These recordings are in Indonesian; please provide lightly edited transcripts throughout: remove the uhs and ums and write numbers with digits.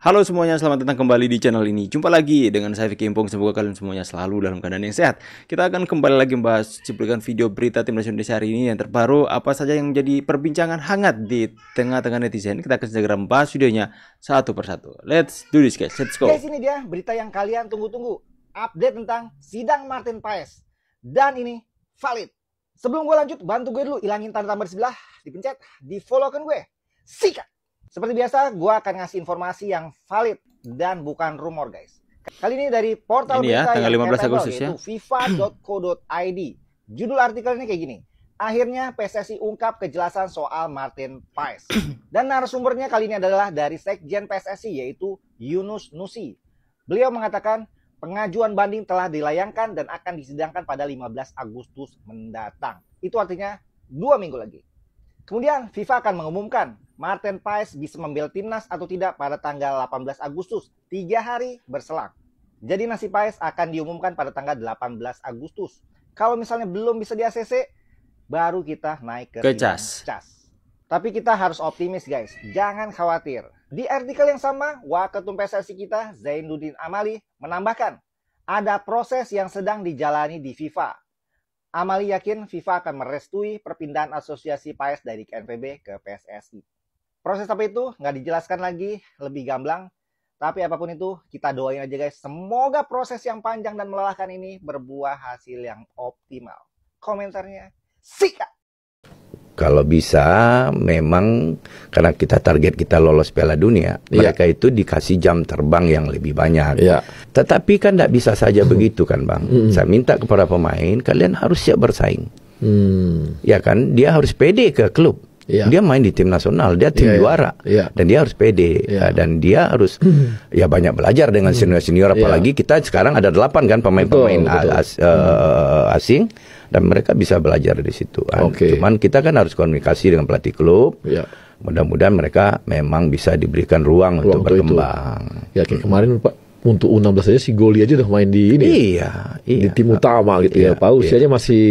Halo semuanya, selamat datang kembali di channel ini. Jumpa lagi dengan saya Vicky Impong. Semoga kalian semuanya selalu dalam keadaan yang sehat. Kita akan kembali lagi membahas cuplikan video berita Timnas Indonesia hari ini yang terbaru. Apa saja yang menjadi perbincangan hangat di tengah-tengah netizen. Kita akan segera membahas videonya satu persatu. Let's do this guys, let's go. Guys, ini dia berita yang kalian tunggu-tunggu. Update tentang sidang Martin Paes. Dan ini valid. Sebelum gue lanjut, bantu gue dulu ilangin tanda tambah di sebelah, dipencet, di follow kan gue. Sikat! Seperti biasa, gue akan ngasih informasi yang valid dan bukan rumor, guys. Kali ini dari portal ini berita tanggal yang 15 Agustus yaitu fifa.co.id. Judul artikelnya kayak gini. Akhirnya PSSI ungkap kejelasan soal Martin Paes. Dan narasumbernya kali ini adalah dari Sekjen PSSI, yaitu Yunus Nusi. Beliau mengatakan pengajuan banding telah dilayangkan dan akan disidangkan pada 15 Agustus mendatang. Itu artinya 2 minggu lagi. Kemudian FIFA akan mengumumkan Martin Paes bisa membela timnas atau tidak pada tanggal 18 Agustus, 3 hari berselang. Jadi nasib Paes akan diumumkan pada tanggal 18 Agustus. Kalau misalnya belum bisa di ACC, baru kita naik ke CAS. Tapi kita harus optimis guys, jangan khawatir. Di artikel yang sama, Waketum PSSI kita, Zainuddin Amali, menambahkan, ada proses yang sedang dijalani di FIFA. Amali yakin FIFA akan merestui perpindahan asosiasi Paes dari KNVB ke PSSI. Proses apa itu nggak dijelaskan lagi, lebih gamblang. Tapi apapun itu, kita doain aja guys. Semoga proses yang panjang dan melelahkan ini berbuah hasil yang optimal. Komentarnya, sikat! Kalau bisa, memang karena kita target kita lolos Piala Dunia, mereka itu dikasih jam terbang yang lebih banyak. Tetapi kan tidak bisa saja begitu kan Bang. Saya minta kepada pemain, kalian harus siap bersaing. Ya kan, dia harus pede ke klub. Dia main di tim nasional, dia tim juara. Dan dia harus pede. Dan dia harus ya banyak belajar dengan senior-senior. Apalagi kita sekarang ada 8 kan pemain-pemain asing. Dan mereka bisa belajar di situ. Cuman kita kan harus komunikasi dengan pelatih klub. Mudah-mudahan mereka memang bisa diberikan ruang untuk berkembang. Ya kayak kemarin Pak, untuk U16 aja si Goli aja udah main di ini. Di tim utama gitu ya. Pak usianya masih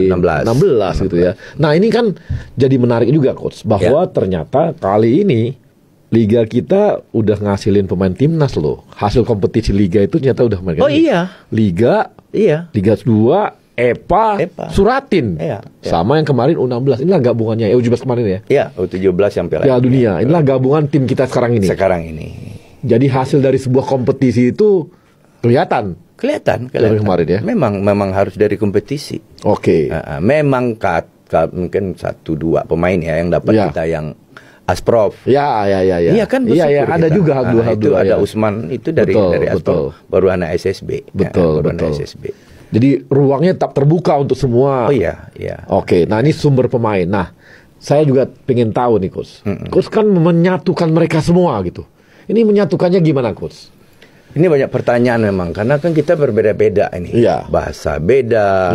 16 gitu ya. Nah ini kan jadi menarik juga coach. Bahwa ternyata kali ini Liga kita udah ngasilin pemain timnas loh. Hasil kompetisi Liga itu ternyata udah main. Liga 2 EPA, Suratin, sama yang kemarin U16. Inilah gabungannya, U17 kemarin ya? U17 yang Piala Dunia. Inilah gabungan tim kita sekarang ini. Jadi hasil dari sebuah kompetisi itu kelihatan. Kemarin ya? Memang harus dari kompetisi. Memang mungkin 1-2 pemain ya yang dapat kita yang Asprof. Iya kan bersyukur ada kita. juga itu ada Usman itu dari Asprof, baru anak SSB. Betul. SSB. Jadi ruangnya tetap terbuka untuk semua. Nah ini sumber pemain. Nah, saya juga pengen tahu nih, Coach. Coach kan menyatukan mereka semua gitu. Ini menyatukannya gimana, Coach? Ini banyak pertanyaan memang, karena kan kita berbeda-beda ini. Bahasa beda,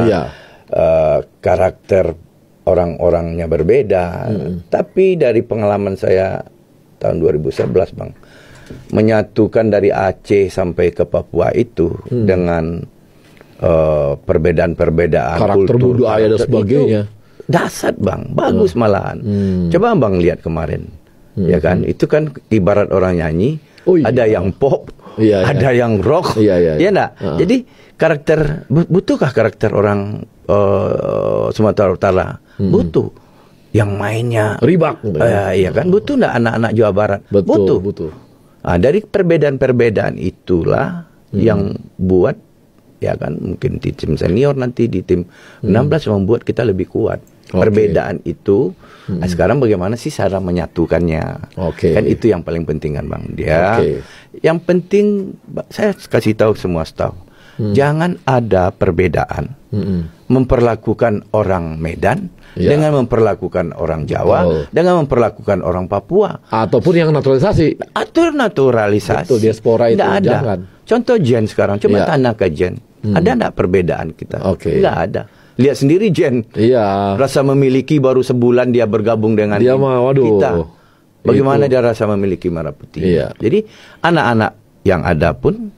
karakter orang-orangnya berbeda. Tapi dari pengalaman saya tahun 2011, Bang, menyatukan dari Aceh sampai ke Papua itu dengan perbedaan-perbedaan karakter budaya dan sebagainya dasar Bang, bagus malahan. Coba Bang lihat kemarin, ya kan, itu kan ibarat orang nyanyi, ada yang pop, ada yang rock, enggak? Jadi karakter, butuhkah karakter orang Sumatera Utara? Butuh. Yang mainnya ribak, iya kan, butuh enggak anak-anak Jawa Barat? Butuh. Nah, dari perbedaan-perbedaan itulah yang buat, ya kan, mungkin di tim senior nanti di tim 16 membuat kita lebih kuat. Perbedaan itu sekarang bagaimana sih cara menyatukannya? Kan itu yang paling penting kan Bang. Yang penting saya kasih tahu semua staff, jangan ada perbedaan memperlakukan orang Medan dengan memperlakukan orang Jawa, dengan memperlakukan orang Papua, ataupun yang naturalisasi. Naturalisasi. Diaspora itu jangan. Contoh Jen sekarang, coba tanya ke Jen. Ada enggak perbedaan kita? Enggak ada. Lihat sendiri Jen. Rasa memiliki baru sebulan dia bergabung dengan kita. Bagaimana dia rasa memiliki Merah Putih? Jadi anak-anak yang ada pun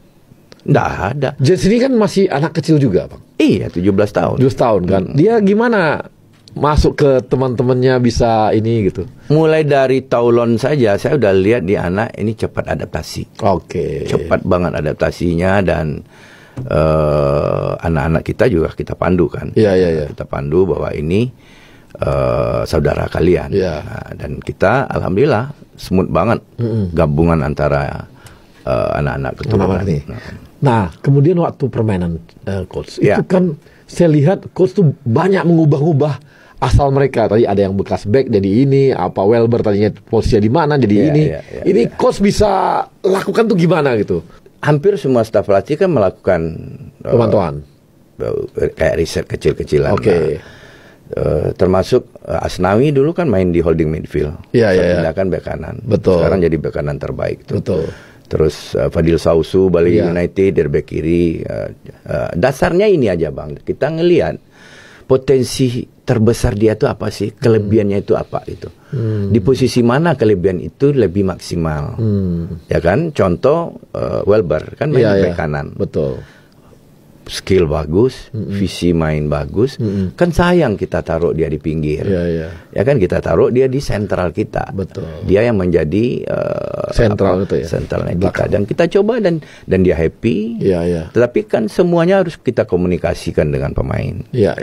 enggak ada. Jen ini kan masih anak kecil juga, Bang. Iya, 17 tahun. 17 tahun kan. Dia gimana masuk ke teman-temannya bisa ini gitu? Mulai dari Taulon saja saya udah lihat di anak ini cepat adaptasi. Oke. Cepat banget adaptasinya dan anak-anak kita juga kita pandu kan. Iya. Kita pandu bahwa ini saudara kalian. Nah, dan kita alhamdulillah smooth banget gabungan antara anak-anak keturunan. Nah, kemudian waktu permainan coach itu kan saya lihat coach tuh banyak mengubah-ubah asal mereka. Tadi ada yang bekas back jadi ini, apa Welber tadinya posisinya di mana jadi ini. Ini coach bisa lakukan tuh gimana gitu? Hampir semua staf pelatih kan melakukan pemantauan. Kayak riset kecil-kecilan. Oke. Termasuk Asnawi dulu kan main di holding midfield. Iya. Kan bek kanan. Betul. Sekarang jadi bek kanan terbaik tuh. Betul. Terus Fadil Sausu Bali United dari bek kiri. Dasarnya ini aja Bang. Kita ngelihat potensi terbesar dia itu apa sih? Kelebihannya itu apa itu? Di posisi mana kelebihan itu lebih maksimal? Ya kan? Contoh Welber kan main bek kanan. Betul. Skill bagus, visi main bagus, kan sayang kita taruh dia di pinggir, ya kan kita taruh dia di sentral kita, betul. Dia yang menjadi sentral itu ya, sentralnya kita, dan kita coba dan dia happy, tetapi kan semuanya harus kita komunikasikan dengan pemain, nah,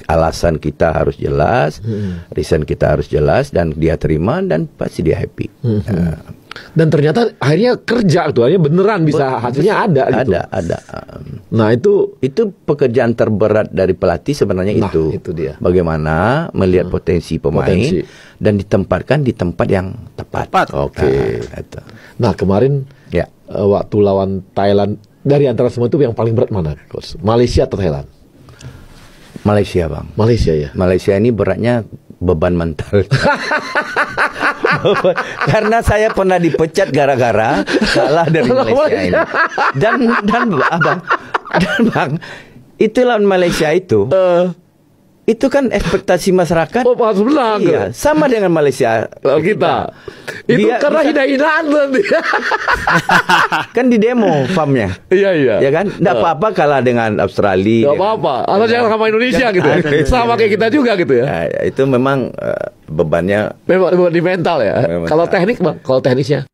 alasan kita harus jelas, reason kita harus jelas dan dia terima dan pasti dia happy. Dan ternyata akhirnya kerja tuh, akhirnya beneran bisa hasilnya ada gitu. Ada. Nah itu pekerjaan terberat dari pelatih sebenarnya itu dia. Bagaimana melihat potensi pemain dan ditempatkan di tempat yang tepat. Oke. Nah kemarin waktu lawan Thailand, dari antara semua itu yang paling berat mana, Coach? Malaysia atau Thailand? Malaysia Bang. Malaysia ya. Malaysia ini beratnya beban mental. Karena saya pernah dipecat gara-gara kalah dari Malaysia ini. Dan Bang, itu lawan Malaysia itu kan ekspektasi masyarakat. Oh, pas benar. Iya, sama dengan Malaysia kita. Itu karena hina-hinaan dia. Kan di demo farmnya. Iya. Ya kan? Nggak apa-apa kalah dengan Australia. Nggak apa-apa. Atau jangan sama Indonesia gitu. Sama kayak kita juga gitu ya. Nah, itu memang bebannya. Beban di mental ya. Kalau teknik Bang, kalau teknisnya.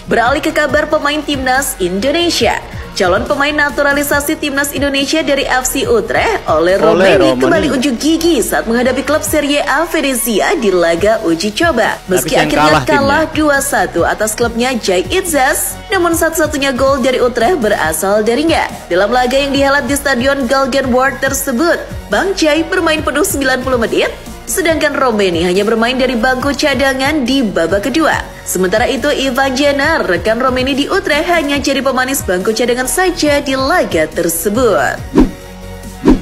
Beralih ke kabar pemain timnas Indonesia. Calon pemain naturalisasi timnas Indonesia dari FC Utrecht, Ole Romeni kembali unjuk gigi saat menghadapi klub Serie A Venezia di laga uji coba. Meski akhirnya kalah 2-1 atas klubnya Jai Itzas, namun satu-satunya gol dari Utrecht berasal dari dalam laga yang dihelat di Stadion Galgenwaard tersebut, Bang Jai bermain penuh 90 menit, sedangkan Romeni hanya bermain dari bangku cadangan di babak kedua. Sementara itu, Ivan Jenner, rekan Romeni di Utrecht, hanya jadi pemanis bangku cadangan saja di laga tersebut.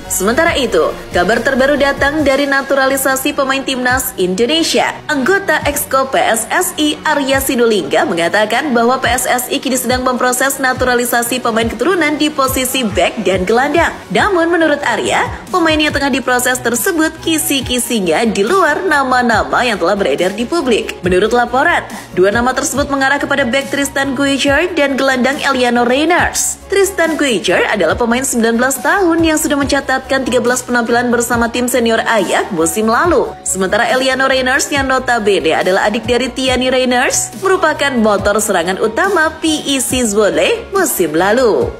Sementara itu, kabar terbaru datang dari naturalisasi pemain timnas Indonesia. Anggota Exco PSSI Arya Sinulinga mengatakan bahwa PSSI kini sedang memproses naturalisasi pemain keturunan di posisi bek dan gelandang. Namun menurut Arya, pemain yang tengah diproses tersebut kisi-kisinya di luar nama-nama yang telah beredar di publik. Menurut laporan, dua nama tersebut mengarah kepada bek Tristan Guijer dan gelandang Eliano Reyners. Tristan Guijer adalah pemain 19 tahun yang sudah mencatatkan 13 penampilan bersama tim senior Ajax musim lalu. Sementara Eliano Reyners yang notabene adalah adik dari Tiani Reyners merupakan motor serangan utama PEC Zwolle musim lalu.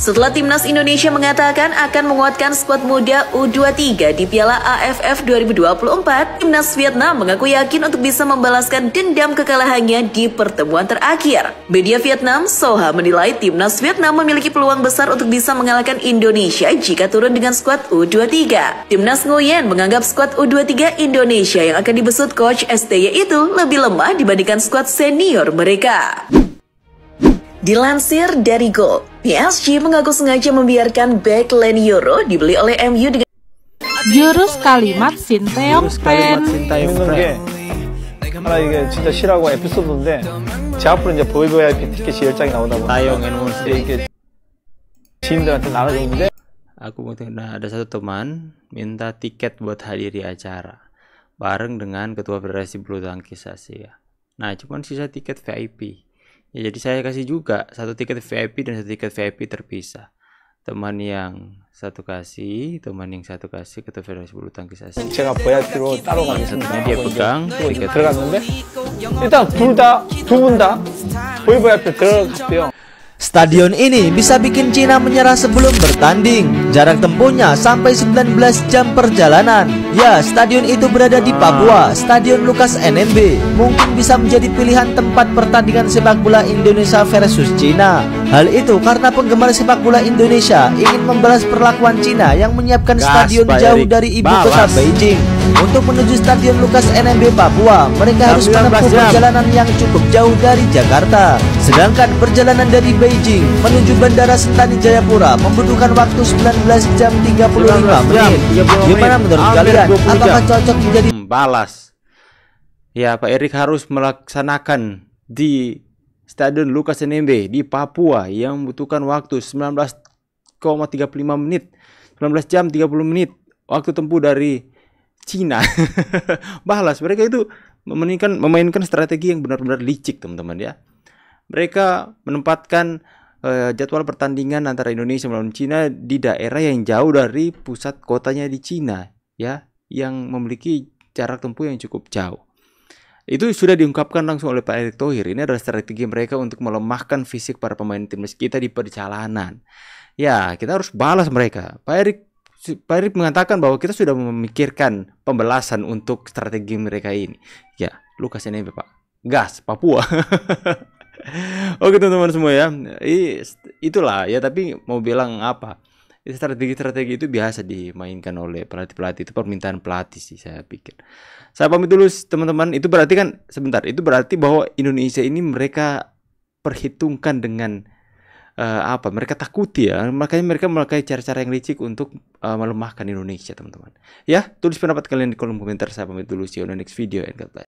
Setelah timnas Indonesia mengatakan akan menguatkan skuad muda U23 di Piala AFF 2024, timnas Vietnam mengaku yakin untuk bisa membalaskan dendam kekalahannya di pertemuan terakhir. Media Vietnam, Soha, menilai timnas Vietnam memiliki peluang besar untuk bisa mengalahkan Indonesia jika turun dengan skuad U23. Timnas Nguyen menganggap skuad U23 Indonesia yang akan dibesut Coach STY itu lebih lemah dibandingkan skuad senior mereka. Dilansir dari Goal, PSG mengaku sengaja membiarkan bek Leny Yoro dibeli oleh MU dengan jurus kalimat Sinteyong Friend. 하나 이게 진짜 실하고 에피소드인데 제 앞으로 이제 VIP 티켓이 10장이 나오다 보니까 이게 지인들한테 나눠줬는데 ada satu teman minta tiket buat hadir di acara bareng dengan ketua Federasi Bulu Tangkis Asia. Nah, cuman sisa tiket VIP. Ya, jadi saya kasih juga satu tiket VIP dan satu tiket VIP terpisah. teman yang satu kasih ketua Federasi Bulu Tangkis Asia. 제가 VIP로 따로 Satunya dia pegang tiket. 들어갔는데 일단 두 분 다 VVIP 들어갔대요. Stadion ini bisa bikin Cina menyerah sebelum bertanding. Jarak tempuhnya sampai 19 jam perjalanan. Ya, stadion itu berada di Papua, Stadion Lukas NMB. Mungkin bisa menjadi pilihan tempat pertandingan sepak bola Indonesia versus Cina. Hal itu karena penggemar sepak bola Indonesia ingin membalas perlakuan Cina yang menyiapkan stadion jauh dari ibu kota Beijing. Untuk menuju Stadion Lukas NMB Papua, mereka harus menempuh perjalanan yang cukup jauh dari Jakarta. Sedangkan perjalanan dari Beijing menuju Bandara Sentani Jayapura membutuhkan waktu 19 jam 35 menit. Gimana menurut kalian? Apakah cocok menjadi balas? Ya, Pak Erik harus melaksanakan di Stadion Lukas NMB di Papua yang membutuhkan waktu 19,35 menit, 19 jam 30 menit waktu tempuh dari Cina. Balas, mereka itu memainkan strategi yang benar-benar licik, teman-teman ya. Mereka menempatkan jadwal pertandingan antara Indonesia melawan Cina di daerah yang jauh dari pusat kotanya di Cina, ya, yang memiliki jarak tempuh yang cukup jauh. Itu sudah diungkapkan langsung oleh Pak Erick Thohir. Ini adalah strategi mereka untuk melemahkan fisik para pemain timnas kita di perjalanan. Ya, kita harus balas mereka. Pak Erick mengatakan bahwa kita sudah memikirkan pembalasan untuk strategi mereka ini. Ya, Lukas NMB, Pak. Gas, Papua. Oke teman-teman semua ya. Itulah ya, tapi mau bilang apa? Strategi-strategi itu biasa dimainkan oleh pelatih-pelatih. Itu permintaan pelatih sih, saya pikir. Saya pamit dulu teman-teman. Itu berarti kan, sebentar, itu berarti bahwa Indonesia ini mereka perhitungkan dengan mereka takuti ya, makanya mereka memakai cara-cara yang licik untuk melemahkan Indonesia, teman-teman. Ya, tulis pendapat kalian di kolom komentar. Saya pamit dulu, see you on the next video and God bless.